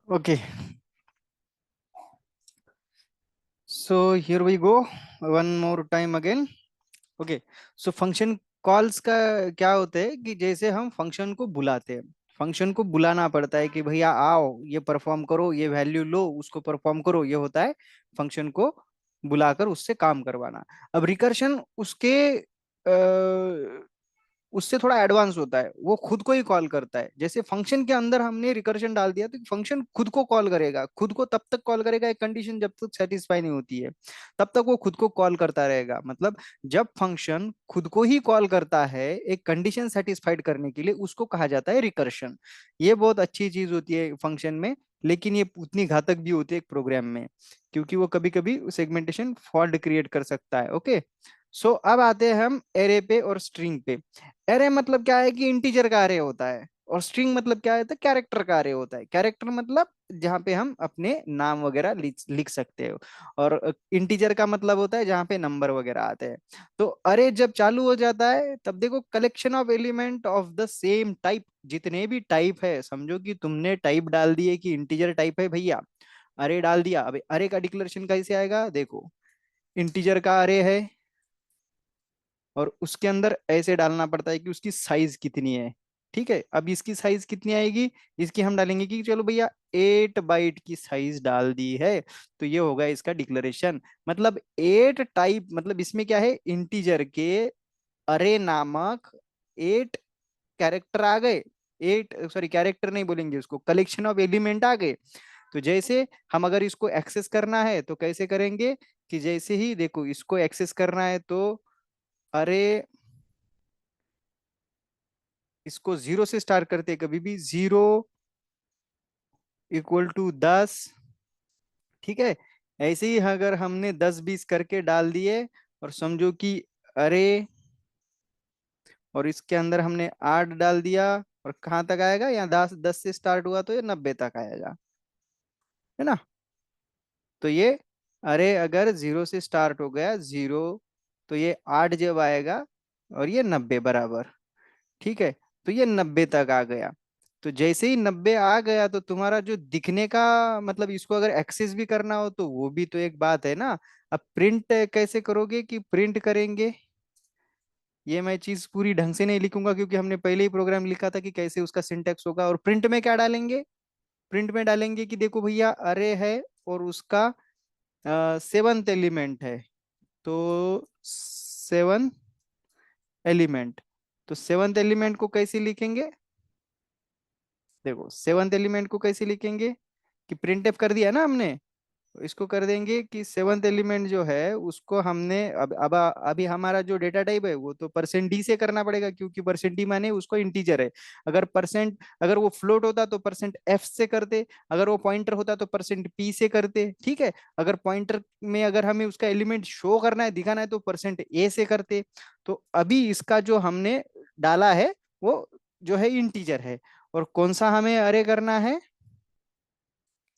Okay, so here we go. One more time again. Okay, so function calls का क्या होता है कि जैसे हम फंक्शन को बुलाते हैं, फंक्शन को बुलाना पड़ता है कि भैया आओ, ये परफॉर्म करो, ये वैल्यू लो, उसको परफॉर्म करो, ये होता है फंक्शन को बुलाकर उससे काम करवाना। अब रिकर्शन उससे थोड़ा एडवांस होता है, वो खुद को ही कॉल करता है। जैसे फंक्शन के अंदर हमने रिकर्शन डाल दिया तो फंक्शन खुद को कॉल करेगा, खुद को तब तक कॉल करेगा, एक कंडीशन जब तक सेटिस्फाई नहीं होती है तब तक वो खुद को कॉल करता रहेगा। मतलब जब फंक्शन खुद को ही कॉल करता है एक कंडीशन सेटिस्फाइड करने के लिए, उसको कहा जाता है रिकर्शन। ये बहुत अच्छी चीज होती है फंक्शन में, लेकिन ये उतनी घातक भी होती है एक प्रोग्राम में, क्योंकि वो कभी कभी सेगमेंटेशन फॉल्ट क्रिएट कर सकता है। ओके, सो अब आते हैं हम एरे पे और स्ट्रिंग पे। एरे मतलब क्या है कि इंटीजर का एरे होता है, और स्ट्रिंग मतलब क्या है तो कैरेक्टर का एरे होता है। कैरेक्टर मतलब जहाँ पे हम अपने नाम वगैरह लिख सकते हो, और इंटीजर का मतलब होता है जहाँ पे नंबर वगैरह आते हैं। तो अरे जब चालू हो जाता है तब देखो, collection of element of the same type, जितने भी टाइप है, समझो कि तुमने टाइप डाल दिए कि इंटीजर टाइप है भैया, अरे डाल दिया। अब अरे का डिक्लेरेशन कैसे आएगा, देखो इंटीजर का अरे है, और उसके अंदर ऐसे डालना पड़ता है कि उसकी साइज कितनी है। ठीक है, अब इसकी साइज कितनी आएगी, इसकी हम डालेंगे कि चलो भैया 8 बाइट की साइज डाल दी है, तो ये होगा इसका डिक्लेरेशन। मतलब 8 टाइप, मतलब इसमें क्या है, इंटीजर के अरे नामक 8 कैरेक्टर आ गए। 8, सॉरी कैरेक्टर नहीं बोलेंगे उसको, कलेक्शन ऑफ एलिमेंट आ गए। तो जैसे हम अगर इसको एक्सेस करना है तो कैसे करेंगे, कि जैसे ही देखो इसको एक्सेस करना है तो अरे, इसको 0 से स्टार्ट करते हैं, कभी भी 0 = 10। ठीक है, ऐसे ही अगर हमने 10 20 करके डाल दिए, और समझो कि अरे, और इसके अंदर हमने 8 डाल दिया, और कहाँ तक आएगा, यहाँ 10 10 से स्टार्ट हुआ तो ये 90 तक आएगा, है ना। तो ये अरे अगर 0 से स्टार्ट हो गया 0, तो ये 8 जब आएगा, और ये 90 बराबर। ठीक है, तो ये 90 तक आ गया। तो जैसे ही 90 आ गया तो तुम्हारा जो दिखने का, मतलब इसको अगर एक्सेस भी करना हो तो वो भी तो एक बात है ना। अब प्रिंट कैसे करोगे, कि प्रिंट करेंगे, ये मैं चीज पूरी ढंग से नहीं लिखूंगा क्योंकि हमने पहले ही प्रोग्राम लिखा था कि कैसे उसका सिंटेक्स होगा। और प्रिंट में क्या डालेंगे, प्रिंट में डालेंगे कि देखो भैया अरे है, और उसका 7th एलिमेंट है, तो 7 एलिमेंट। तो 7th एलिमेंट को कैसे लिखेंगे, देखो 7th एलिमेंट को कैसे लिखेंगे, कि प्रिंट एफ कर दिया ना हमने, तो इसको कर देंगे कि 7th एलिमेंट जो है उसको हमने अब अभी हमारा जो डेटा टाइप है वो तो %d से करना पड़ेगा, क्योंकि %d माने उसको इंटीजर है। अगर वो फ्लोट होता तो %f से करते, अगर वो पॉइंटर होता तो %p से करते। ठीक है, अगर पॉइंटर में अगर हमें उसका एलिमेंट शो करना है, दिखाना है, तो %a से करते। तो अभी इसका जो हमने डाला है वो जो है इंटीजर है, और कौन सा हमें अरे करना है,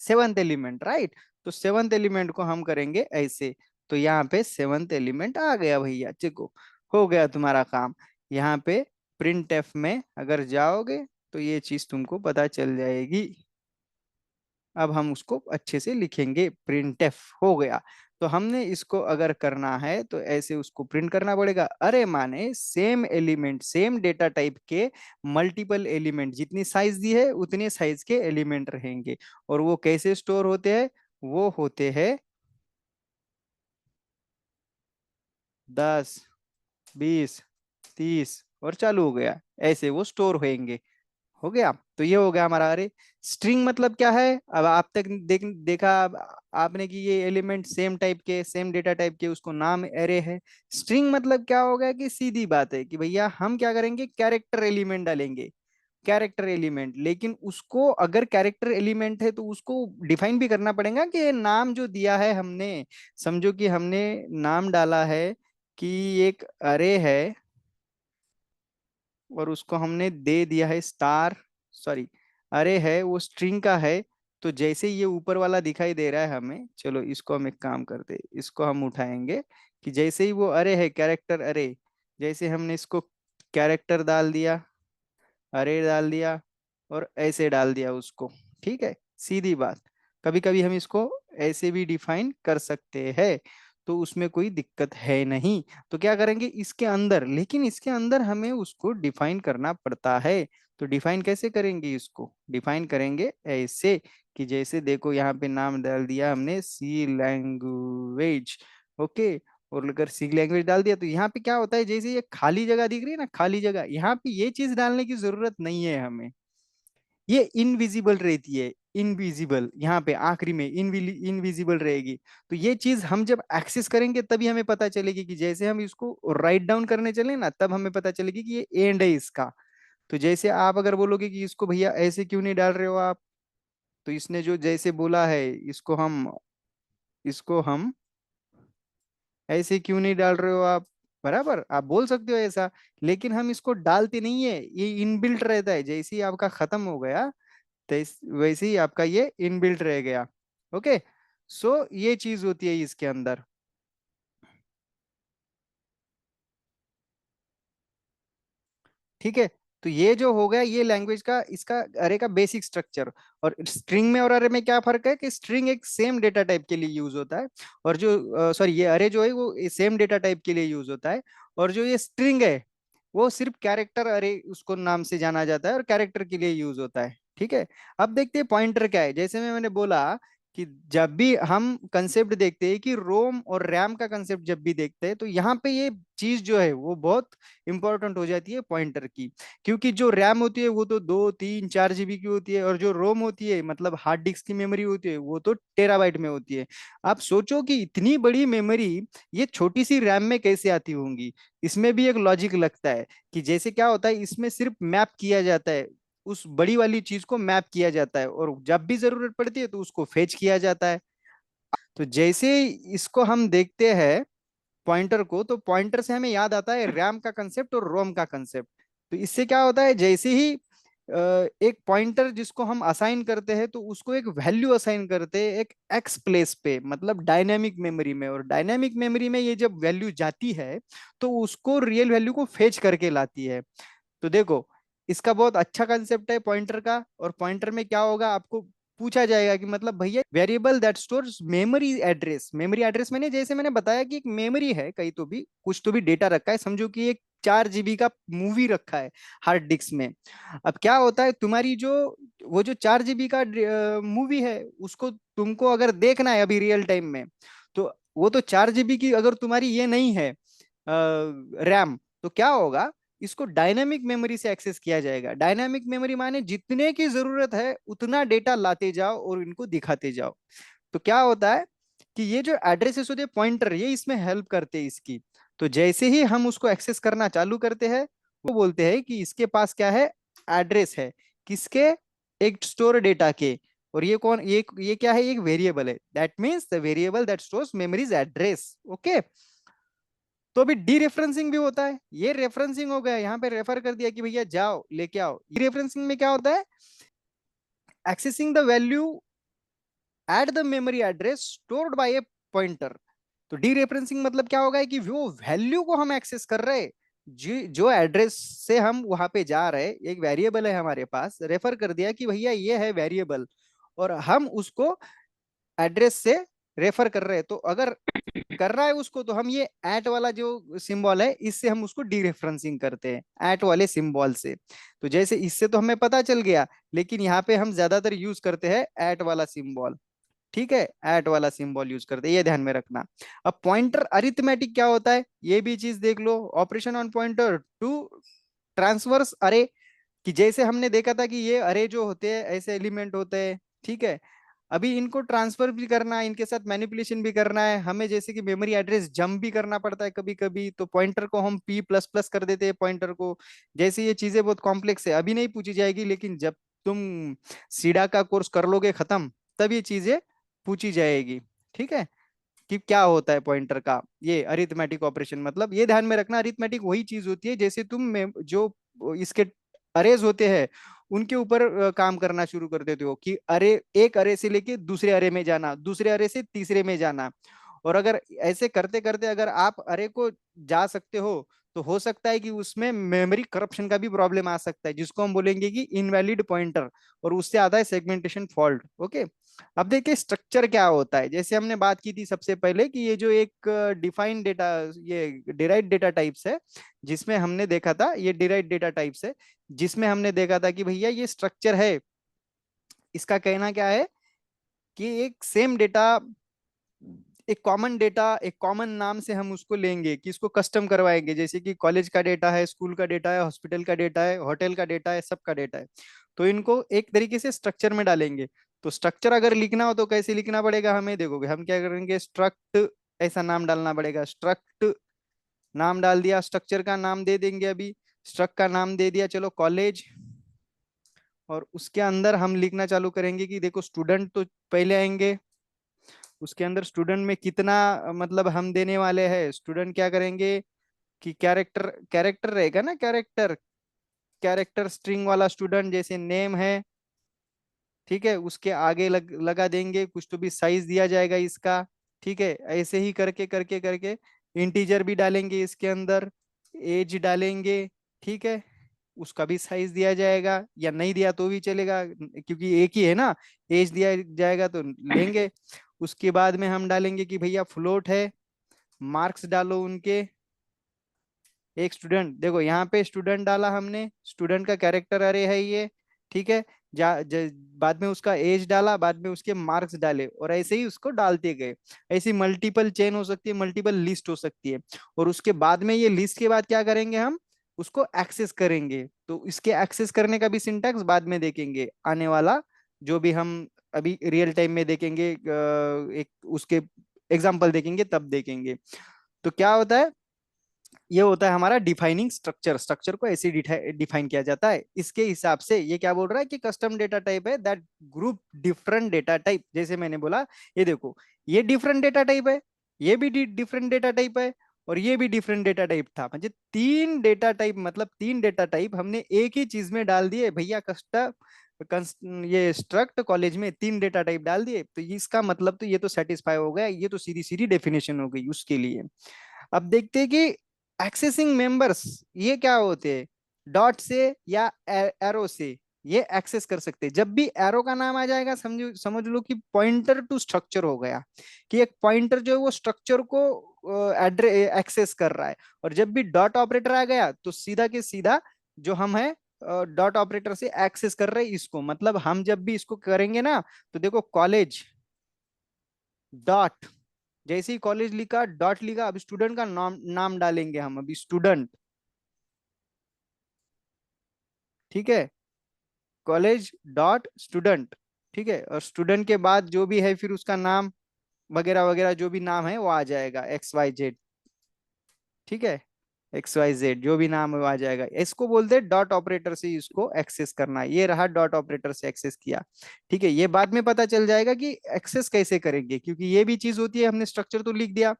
7th एलिमेंट, राइट। तो 7th एलिमेंट को हम करेंगे ऐसे। तो यहाँ पे 7th एलिमेंट आ गया भैया, देखो हो गया तुम्हारा काम। यहाँ पे प्रिंट एफ में अगर जाओगे तो ये चीज तुमको पता चल जाएगी। अब हम उसको अच्छे से लिखेंगे, प्रिंट एफ हो गया। तो हमने इसको अगर करना है तो ऐसे उसको प्रिंट करना पड़ेगा। अरे माने same element, same data type के मल्टीपल एलिमेंट, जितनी साइज दी है उतने साइज के एलिमेंट रहेंगे। और वो कैसे स्टोर होते हैं, वो होते हैं 10 20 30, और चालू हो गया, ऐसे वो स्टोर होंगे। हो गया, तो ये हो गया हमारा अरे। स्ट्रिंग मतलब क्या है, अब आप तक देखा आपने कि ये एलिमेंट सेम टाइप के, सेम डेटा टाइप के, उसको नाम एरे है। स्ट्रिंग मतलब क्या हो गया, कि सीधी बात है कि भैया हम क्या करेंगे, कैरेक्टर एलिमेंट डालेंगे, कैरेक्टर एलिमेंट। लेकिन उसको अगर कैरेक्टर एलिमेंट है तो उसको डिफाइन भी करना पड़ेगा कि ये नाम जो दिया है हमने, समझो कि हमने नाम डाला है कि एक अरे है, और उसको हमने दे दिया है स्टार, सॉरी, अरे है वो स्ट्रिंग का है। तो जैसे ये ऊपर वाला दिखाई दे रहा है हमें, चलो इसको हम एक काम करते, इसको हम उठाएंगे, कि जैसे ही वो अरे है, कैरेक्टर अरे, जैसे हमने इसको कैरेक्टर डाल दिया, अरे डाल दिया, और ऐसे डाल दिया उसको। ठीक है, सीधी बात। कभी कभी हम इसको ऐसे भी डिफाइन कर सकते हैं, तो उसमें कोई दिक्कत है नहीं। तो क्या करेंगे इसके अंदर, लेकिन इसके अंदर हमें उसको डिफाइन करना पड़ता है। तो डिफाइन कैसे करेंगे, इसको डिफाइन करेंगे ऐसे कि जैसे देखो यहाँ पे नाम डाल दिया हमने सी लैंग्वेज। ओके। और अगर सी लैंग्वेज डाल दिया तो यहाँ पे क्या होता है, जैसे ये खाली जगह दिख रही है ना, खाली जगह, यहाँ पे ये चीज डालने की जरूरत नहीं है हमें। ये इनविजिबल रहती है, इनविजिबल, यहाँ पे आखिरी में इनविजिबल रहेगी। तो ये चीज हम जब एक्सेस करेंगे तभी हमें पता चलेगी, कि जैसे हम इसको राइट डाउन करने चले ना, तब हमें पता चलेगी कि ये एंड है इसका। तो जैसे आप अगर बोलोगे कि इसको भैया ऐसे क्यों नहीं डाल रहे हो आप, तो इसने जो जैसे बोला है, इसको हम ऐसे क्यों नहीं डाल रहे हो आप, बराबर आप बोल सकते हो ऐसा। लेकिन हम इसको डालते नहीं है, ये इनबिल्ट रहता है, जैसे ही आपका खत्म हो गया वैसे ही आपका ये इनबिल्ट रह गया। ओके। सो ये चीज होती है इसके अंदर। ठीक है। तो ये जो हो गया ये लैंग्वेज का, इसका अरे का बेसिक स्ट्रक्चर। और स्ट्रिंग में और अरे में क्या फर्क है, कि स्ट्रिंग एक सेम डेटा टाइप के लिए यूज होता है, और जो सॉरी ये अरे जो है वो सेम डेटा टाइप के लिए यूज होता है। और जो ये स्ट्रिंग है वो सिर्फ कैरेक्टर अरे उसको नाम से जाना जाता है, और कैरेक्टर के लिए यूज होता है। ठीक है। अब देखते हैं पॉइंटर क्या है। जैसे मैंने बोला कि जब भी हम कंसेप्ट देखते हैं, कि रोम और रैम का कंसेप्ट जब भी देखते हैं, तो यहाँ पे ये चीज जो है वो बहुत इंपॉर्टेंट हो जाती है पॉइंटर की। क्योंकि जो रैम होती है वो तो 2 3 4 GB की होती है, और जो रोम होती है मतलब हार्ड डिस्क की मेमोरी होती है वो तो टेराबाइट में होती है। आप सोचो कि इतनी बड़ी मेमोरी ये छोटी सी रैम में कैसे आती होंगी। इसमें भी एक लॉजिक लगता है, कि जैसे क्या होता है इसमें सिर्फ मैप किया जाता है, उस बड़ी वाली चीज को मैप किया जाता है, और जब भी जरूरत पड़ती है तो उसको फेच किया जाता है। तो जैसे इसको हम देखते हैं पॉइंटर को, तो पॉइंटर से हमें याद आता है रैम का कंसेप्ट और रोम का कंसेप्ट। तो इससे क्या होता है, जैसे ही एक पॉइंटर जिसको हम असाइन करते हैं, तो उसको एक वैल्यू असाइन करते हैं एक एक्स प्लेस पे, मतलब डायनेमिक मेमोरी में। और डायनेमिक मेमोरी में ये जब वैल्यू जाती है तो उसको रियल वैल्यू को फेच करके लाती है। तो देखो इसका बहुत अच्छा कंसेप्ट है पॉइंटर का। और पॉइंटर में क्या होगा, आपको पूछा जाएगा कि मतलब भैया variable that stores memory address. Memory address मैंने जैसे मैंने बताया कि एक मेमोरी है, कहीं तो भी कुछ तो भी डेटा रखा है, समझो कि एक 4 GB का मूवी रखा है हार्ड डिस्क में। अब क्या होता है, तुम्हारी जो वो जो 4 GB का मूवी है उसको तुमको अगर देखना है अभी रियल टाइम में, तो वो तो 4 GB की अगर तुम्हारी ये नहीं है रैम, तो क्या होगा, इसको डायनामिक मेमोरी से एक्सेस किया जाएगा। डायनामिक मेमोरी माने जितने की जरूरत है उतना डेटा लाते जाओ और इनको दिखाते जाओ। तो क्या होता है कि ये जो एड्रेसेस होते हैं पॉइंटर, ये इसमें हेल्प करते हैं इसकी। तो जैसे ही हम उसको एक्सेस करना चालू करते हैं, वो बोलते हैं कि इसके पास क्या है, एड्रेस है, किसके, एक स्टोर डेटा के। और ये कौन, ये क्या है, एक वेरिएबल है, that means the variable that stores memories address. Okay. तो अभी डी रेफरेंसिंग भी होता है, ये रेफरेंसिंग हो गया, यहाँ पे रेफर कर दिया कि भैया जाओ लेके आओ। डी रेफरेंसिंग में क्या होता है, accessing the value at the memory address stored bye A pointer. तो डी रेफरेंसिंग मतलब क्या होगा, कि वो वैल्यू को हम एक्सेस कर रहे हैं, जी जो एड्रेस से हम वहां पे जा रहे हैं, एक वेरिएबल है हमारे पास, रेफर कर दिया कि भैया ये है वेरिएबल, और हम उसको एड्रेस से रेफर कर रहे हैं। तो अगर कर रहा है उसको, तो हम ये एट वाला जो सिंबल है इससे हम उसको डी रेफरेंसिंग करते हैं, एट वाले सिंबल से। तो जैसे इससे तो हमें पता चल गया, लेकिन यहाँ पे हम ज्यादातर यूज करते हैं एट वाला सिंबल। ठीक है, एट वाला सिंबल यूज करते हैं, ये ध्यान में रखना। अब पॉइंटर अरिथमेटिक क्या होता है ये भी चीज देख लो। Operation on pointer to transverse अरे, कि जैसे हमने देखा था कि ये अरे जो होते हैं ऐसे एलिमेंट होते हैं। ठीक है। अभी इनको ट्रांसफर भी करना है, इनके साथ मैनिपुलेशन भी करना है हमें, जैसे कि मेमोरी एड्रेस जंप भी करना पड़ता है कभी कभी, तो पॉइंटर को हम पी प्लस प्लस कर देते हैं पॉइंटर को। जैसे ये चीजें बहुत कॉम्प्लेक्स है, अभी नहीं पूछी जाएगी, लेकिन जब तुम सीडा का कोर्स कर लोगे खत्म, तब ये चीजें पूछी जाएगी। ठीक है, कि क्या होता है पॉइंटर का ये अरिथमेटिक ऑपरेशन। मतलब ये ध्यान में रखना, अरिथमेटिक वही चीज होती है जैसे तुम जो इसके अरेज होते हैं उनके ऊपर काम करना शुरू कर देते हो, कि अरे एक अरे से लेके दूसरे अरे में जाना, दूसरे अरे से तीसरे में जाना। और अगर ऐसे करते करते अगर आप अरे को जा सकते हो, तो हो सकता है कि उसमें मेमोरी करप्शन का भी प्रॉब्लम आ सकता है, जिसको हम बोलेंगे कि इनवैलिड पॉइंटर, और उससे आता है सेगमेंटेशन फॉल्ट। ओके, अब देखिए स्ट्रक्चर क्या होता है। जैसे हमने बात की थी सबसे पहले कि ये जो एक डिफाइंड डेटा, ये डिराइव्ड डेटा टाइप्स है, जिसमें हमने देखा था, ये डिराइव्ड डेटा टाइप्स है जिसमें हमने देखा था कि भैया ये स्ट्रक्चर है, इसका कहना क्या है कि एक सेम डेटा, एक कॉमन डेटा, एक कॉमन नाम से हम उसको लेंगे कि इसको कस्टम करवाएंगे, जैसे कि कॉलेज का डेटा है, स्कूल का डेटा है, हॉस्पिटल का डेटा है, होटल का डेटा है, सबका डेटा है। तो इनको एक तरीके से स्ट्रक्चर में डालेंगे। तो स्ट्रक्चर अगर लिखना हो तो कैसे लिखना पड़ेगा हमें, देखोगे हम क्या करेंगे, स्ट्रक्ट ऐसा नाम डालना पड़ेगा। स्ट्रक्ट नाम डाल दिया, स्ट्रक्चर का नाम दे देंगे अभी, स्ट्रक्ट का नाम दे दिया चलो कॉलेज। और उसके अंदर हम लिखना चालू करेंगे कि देखो स्टूडेंट तो पहले आएंगे, उसके अंदर स्टूडेंट में कितना मतलब हम देने वाले हैं, स्टूडेंट क्या करेंगे कि कैरेक्टर, कैरेक्टर रहेगा ना, कैरेक्टर, कैरेक्टर स्ट्रिंग वाला स्टूडेंट, जैसे नेम है, ठीक है, उसके आगे लगा देंगे कुछ तो भी साइज दिया जाएगा इसका। ठीक है, ऐसे ही करके करके करके इंटीजर भी डालेंगे इसके अंदर, एज डालेंगे, ठीक है, उसका भी साइज दिया जाएगा, या नहीं दिया तो भी चलेगा क्योंकि एक ही है ना, एज दिया जाएगा तो लेंगे। उसके बाद में हम डालेंगे कि भैया फ्लोट है, मार्क्स डालो उनके। एक स्टूडेंट, देखो यहाँ पे स्टूडेंट डाला हमने, स्टूडेंट का कैरेक्टर अरे है ये, ठीक है। बाद में उसका एज डाला, बाद में उसके मार्क्स डाले, और ऐसे ही उसको डालते गए। ऐसी मल्टीपल चेन हो सकती है, मल्टीपल लिस्ट हो सकती है। और उसके बाद में ये लिस्ट के बाद क्या करेंगे हम, उसको एक्सेस करेंगे। तो इसके एक्सेस करने का भी सिंटैक्स बाद में देखेंगे आने वाला, जो भी हम अभी रियल टाइम में देखेंगे, एक उसके एग्जाम्पल देखेंगे तब देखेंगे। तो क्या होता है, ये होता है हमारा डिफाइनिंग स्ट्रक्चर। स्ट्रक्चर को ऐसे डिफाइन किया जाता है। इसके हिसाब से ये क्या बोल रहा है कि कस्टम डेटा टाइप है that group different data type. जैसे मैंने बोला, ये देखो, ये डिफरेंट डेटा टाइप है, ये भी डिफरेंट डेटा टाइप है, और ये भी डिफरेंट डेटा टाइप था। मतलब तीन डेटा टाइप, मतलब तीन डेटा टाइप हमने एक ही चीज में डाल दिए भैया। ये स्ट्रक्ट कॉलेज में तीन डेटा टाइप डाल दिए, तो इसका मतलब तो ये तो सेटिस्फाई हो गया, ये तो सीधी सीधी डेफिनेशन हो गई उसके लिए। अब देखते हैं कि एक्सेसिंग मेंबर्स ये क्या होते हैं। डॉट से या एरो से ये एक्सेस कर सकते हैं। जब भी एरो का नाम आ जाएगा समझ समझ लो कि पॉइंटर टू स्ट्रक्चर हो गया, कि एक पॉइंटर जो है वो स्ट्रक्चर को एड्रेस एक्सेस कर रहा है। और जब भी डॉट ऑपरेटर आ गया तो सीधा के सीधा जो हम है डॉट ऑपरेटर से एक्सेस कर रहे हैं इसको। मतलब हम जब भी इसको करेंगे ना, तो देखो कॉलेज डॉट, जैसे ही कॉलेज लिखा डॉट लिखा, अब स्टूडेंट का नाम नाम डालेंगे हम, अभी स्टूडेंट, ठीक है, कॉलेज डॉट स्टूडेंट, ठीक है। और स्टूडेंट के बाद जो भी है फिर उसका नाम वगैरह वगैरह, जो भी नाम है वो आ जाएगा, एक्स वाई जेड, ठीक है, एक्स वाई जेड जो भी नाम है वो आ जाएगा। इसको बोलते हैं डॉट ऑपरेटर से इसको एक्सेस करना। ये रहा डॉट ऑपरेटर से एक्सेस किया, ठीक है। ये बाद में पता चल जाएगा कि एक्सेस कैसे करेंगे, क्योंकि ये भी चीज होती है, हमने स्ट्रक्चर तो लिख दिया,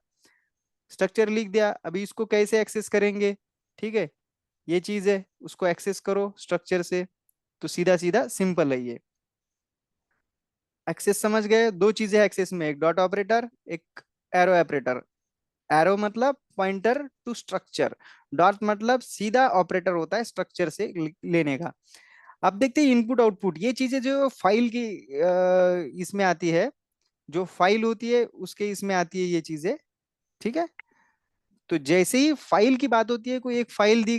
स्ट्रक्चर लिख दिया, अभी इसको कैसे एक्सेस करेंगे, ठीक है। ये चीज है, उसको एक्सेस करो स्ट्रक्चर से। तो सीधा सीधा सिंपल है ये। एक्सेस समझ गए, दो चीजें एक्सेस में, एक डॉट ऑपरेटर, एक एरो ऑपरेटर। एरो मतलब पॉइंटर टू स्ट्रक्चर, डॉट मतलब सीधा ऑपरेटर होता है स्ट्रक्चर से लेने का। अब देखते हैं इनपुट आउटपुट, ये चीजें जो फाइल की इसमें आती है, जो फाइल होती है उसके इसमें आती है ये चीजें, ठीक है। तो जैसे ही फाइल की बात होती है, कोई एक फाइल दी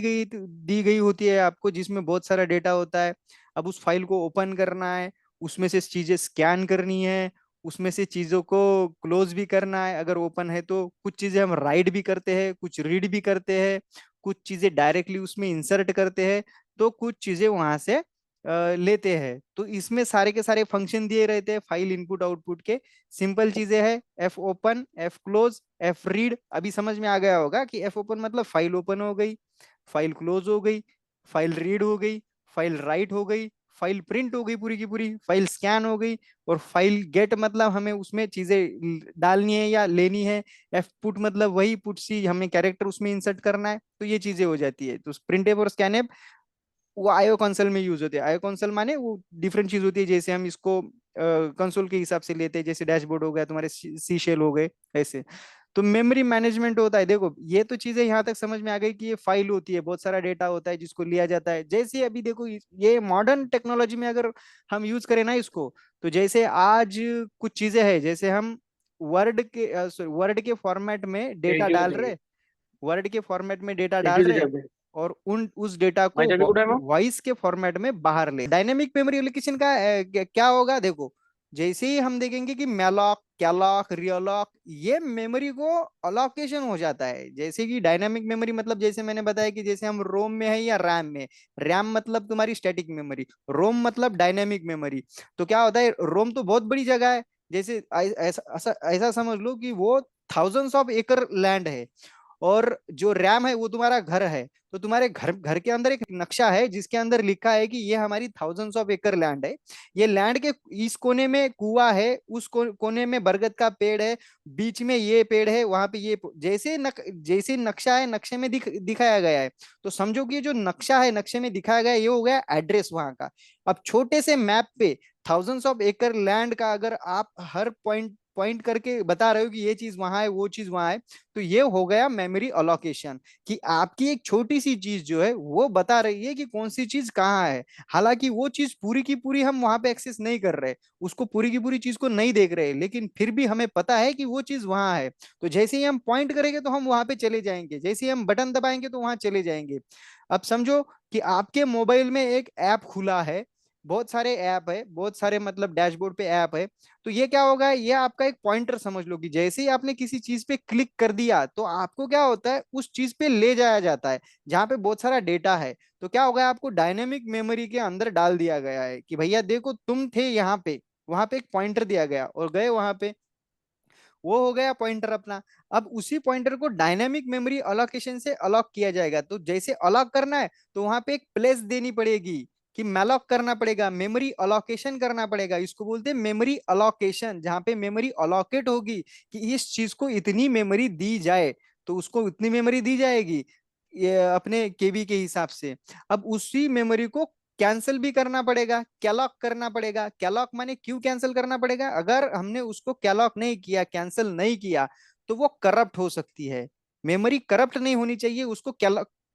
गई होती है आपको, जिसमें बहुत सारा डेटा होता है। अब उस फाइल को ओपन करना है, उसमें से चीजें स्कैन करनी है, उसमें से चीजों को क्लोज भी करना है अगर ओपन है तो। कुछ चीजें हम राइट भी करते हैं, कुछ रीड भी करते हैं, कुछ चीजें डायरेक्टली उसमें इंसर्ट करते हैं, तो कुछ चीजें वहां से लेते हैं। तो इसमें सारे के सारे फंक्शन दिए रहते हैं फाइल इनपुट आउटपुट के। सिंपल चीजें हैं, F open, F close, F read. अभी समझ में आ गया होगा कि एफ ओपन मतलब फाइल ओपन हो गई, फाइल क्लोज हो गई, फाइल रीड हो गई, फाइल राइट हो गई, फाइल प्रिंट हो गई पूरी की पूरी, फाइल स्कैन हो गई। और फाइल गेट मतलब हमें उसमें चीजें डालनी है या लेनी है। एफ पुट मतलब वही पुट सी, हमें कैरेक्टर उसमें इंसर्ट करना है, तो ये चीजें हो जाती है। तो प्रिंट और स्कैन वो आईओ कंसोल में यूज होते हैं। आईओ कंसोल माने वो डिफरेंट चीज होती है, जैसे हम इसको कंसोल के हिसाब से लेते हैं, जैसे डैशबोर्ड हो गया तुम्हारे, सी शेल हो गए ऐसे। तो मेमोरी मैनेजमेंट होता है। देखो ये तो चीजें यहाँ तक समझ में आ गई कि ये फाइल होती है, बहुत सारा डेटा होता है जिसको लिया जाता है। जैसे अभी देखो ये मॉडर्न टेक्नोलॉजी में अगर हम यूज करें ना इसको, तो जैसे आज कुछ चीजें हैं, जैसे हम वर्ड के फॉर्मेट में डेटा थैंक यू डाल थैंक यू। रहे, वर्ड के फॉर्मेट में डेटा ए डाल टू जेड रहे, अपडेट। और उन उस डेटा माय को टर्न टू टाइम। वॉइस के फॉर्मेट में बाहर ले। डायनेमिक मेमोरी एलोकेशन का क्या होगा देखो, जैसे ही हम देखेंगे कि मैलॉक, कैलॉक, रियलॉक, ये मेमोरी को अलोकेशन हो जाता है। जैसे कि डायनामिक मेमोरी मतलब जैसे मैंने बताया कि जैसे हम रोम में है या रैम में। रैम मतलब तुम्हारी स्टैटिक मेमोरी, रोम मतलब डायनामिक मेमोरी। तो क्या होता है, रोम तो बहुत बड़ी जगह है, जैसे ऐसा ऐसा ऐसा समझ लो कि वो थाउजेंड्स ऑफ एकड़ लैंड है, और जो रैम है वो तुम्हारा घर है। तो तुम्हारे घर घर के अंदर एक नक्शा है जिसके अंदर लिखा है कि ये हमारी थाउजेंड्स ऑफ एकड़ लैंड है। ये लैंड के इस कोने में कुआं है, उस कोने में बरगद का पेड़ है, बीच में ये पेड़ है, वहां पे ये जैसे नक्शा है, नक्शे में दिखाया गया है। तो समझो कि ये जो नक्शा है, नक्शे में दिखाया गया है, ये हो गया एड्रेस वहां का। अब छोटे से मैप पे थाउजेंड्स ऑफ एकड़ लैंड का अगर आप हर पॉइंट पॉइंट करके बता रहे हो कि ये चीज वहां है, वो चीज वहां है, तो ये हो गया मेमोरी अलोकेशन। कि आपकी एक छोटी सी चीज जो है वो बता रही है कि कौन सी चीज कहाँ है। हालांकि वो चीज पूरी की पूरी हम वहां पे एक्सेस नहीं कर रहे, उसको पूरी की पूरी चीज को नहीं देख रहे, लेकिन फिर भी हमें पता है कि वो चीज वहां है। तो जैसे ही हम पॉइंट करेंगे तो हम वहां पे चले जाएंगे, जैसे ही हम बटन दबाएंगे तो वहां चले जाएंगे। अब समझो कि आपके मोबाइल में एक ऐप खुला है, बहुत सारे ऐप है, बहुत सारे मतलब डैशबोर्ड पे ऐप है। तो ये क्या होगा, ये आपका एक पॉइंटर समझ लो कि जैसे ही आपने किसी चीज पे क्लिक कर दिया तो आपको क्या होता है, उस चीज पे ले जाया जाता है जहां पे बहुत सारा डेटा है। तो क्या होगा, आपको डायनेमिक मेमोरी के अंदर डाल दिया गया है कि भैया देखो तुम थे यहाँ पे, वहां पे एक पॉइंटर दिया गया और गए वहां पे, वो हो गया पॉइंटर अपना। अब उसी पॉइंटर को डायनेमिक मेमोरी अलोकेशन से अलॉक किया जाएगा। तो जैसे अलॉक करना है तो वहां पे एक प्लेस देनी पड़ेगी, कि मैलॉक करना पड़ेगा, मेमोरी अलोकेशन करना पड़ेगा। इसको बोलते हैं मेमोरी अलोकेशन, जहां पे मेमोरी अलोकेट होगी कि इस चीज को इतनी मेमोरी दी जाए, तो उसको उतनी मेमोरी दी जाएगी ये अपने केबी के हिसाब से। अब उसी मेमोरी को कैंसिल भी करना पड़ेगा, कैलॉक करना पड़ेगा। कैलॉक माने क्यों कैंसिल करना पड़ेगा, अगर हमने उसको कैलॉक नहीं किया, कैंसिल नहीं किया, तो वो करप्ट हो सकती है। मेमोरी करप्ट नहीं होनी चाहिए, उसको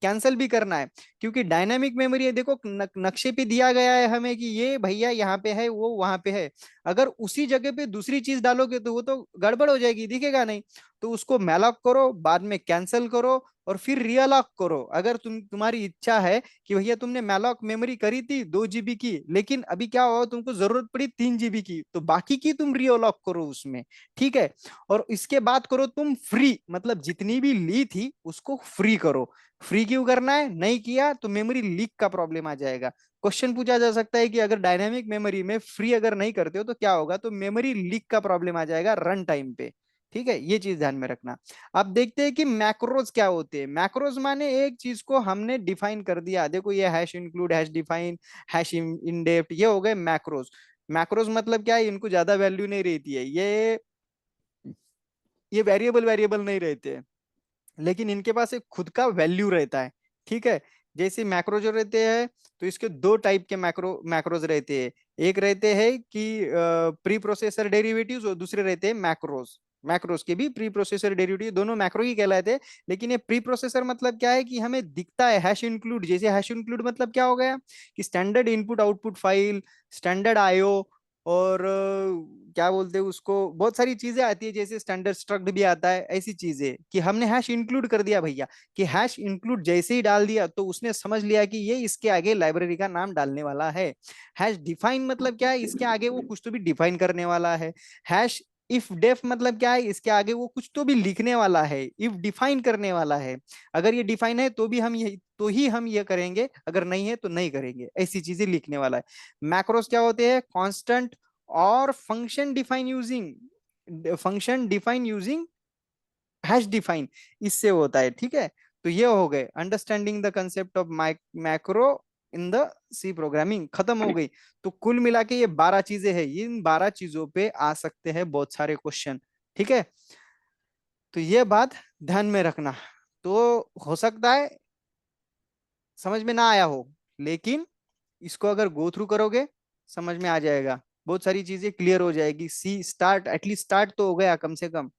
कैंसिल भी करना है। क्योंकि डायनामिक मेमोरी है, देखो नक्शे पे दिया गया है हमें कि ये भैया यहाँ पे है, वो वहां पे है। अगर उसी जगह पे दूसरी चीज डालोगे तो वो तो गड़बड़ हो जाएगी, दिखेगा नहीं। तो उसको मैलॉक करो, बाद में कैंसिल करो, और फिर रियलॉक करो। अगर तुम्हारी इच्छा है कि भैया तुमने मैलॉक मेमोरी करी थी 2 GB की, लेकिन अभी क्या हुआ, तुमको जरूरत पड़ी 3 GB की, तो बाकी की तुम रियलॉक करो उसमें। ठीक है। और इसके बाद करो तुम फ्री, मतलब जितनी भी ली थी उसको फ्री करो। फ्री क्यों करना है, नहीं किया तो मेमोरी लीक का प्रॉब्लम आ जाएगा। क्वेश्चन पूछा जा सकता है कि अगर डायनेमिक मेमोरी में फ्री अगर नहीं करते हो तो क्या होगा, तो मेमोरी लीक का प्रॉब्लम आ जाएगा रन टाइम पे। ठीक है, ये चीज ध्यान में रखना। अब देखते हैं कि मैक्रोज क्या होते हैं। मैक्रोज माने एक चीज को हमने डिफाइन कर दिया, देखो ये hash include, hash define, hash in-depth, ये हो गए मैक्रोज। मैक्रोज मतलब क्या है, इनको ज्यादा वैल्यू नहीं रहती है, ये वेरिएबल वेरिएबल नहीं रहते हैं, लेकिन इनके पास एक खुद का वैल्यू रहता है। ठीक है। जैसे मैक्रो जो रहते हैं, तो इसके दो टाइप के मैक्रोज रहते हैं। एक रहते हैं कि प्री प्रोसेसर डेरिवेटिव्स, और दूसरे रहते हैं मैक्रोज। मैक्रोज के भी प्री प्रोसेसर डेरिवेटिव, दोनों मैक्रो ही कहलाते हैं। लेकिन ये प्री प्रोसेसर मतलब क्या है कि हमें दिखता है हैश इंक्लूड। जैसे हैश इंक्लूड मतलब क्या हो गया, कि standard input output file, standard IO, और क्या बोलते हैं उसको, बहुत सारी चीजें आती है, जैसे स्टैंडर्ड स्ट्रक्ट भी आता है, ऐसी चीजें कि हमने हैश इंक्लूड कर दिया भैया। कि हैश इंक्लूड जैसे ही डाल दिया तो उसने समझ लिया कि ये इसके आगे लाइब्रेरी का नाम डालने वाला है। हैश डिफाइन मतलब क्या है, इसके आगे वो कुछ तो भी डिफाइन करने वाला है। हैश इफ डेफ मतलब क्या है, इसके आगे वो कुछ तो भी लिखने वाला है, इफ डिफाइन करने वाला है। अगर ये डिफाइन है तो भी हम ये तो ही हम ये करेंगे, अगर नहीं है तो नहीं करेंगे, ऐसी चीजें लिखने वाला है। मैक्रोस क्या होते हैं, कांस्टेंट और function define using hash define, इससे होता है। ठीक है। तो ये हो गए understanding the concept of macro in the C programming, खत्म हो गई। तो कुल मिला के ये 12 चीजें हैं, इन 12 चीजों पे आ सकते हैं बहुत सारे क्वेश्चन। ठीक है। तो ये बात ध्यान में रखना। तो हो सकता है समझ में ना आया हो, लेकिन इसको अगर गो थ्रू करोगे समझ में आ जाएगा, बहुत सारी चीजें क्लियर हो जाएगी। सी स्टार्ट, एटलीस्ट स्टार्ट तो हो गया कम से कम।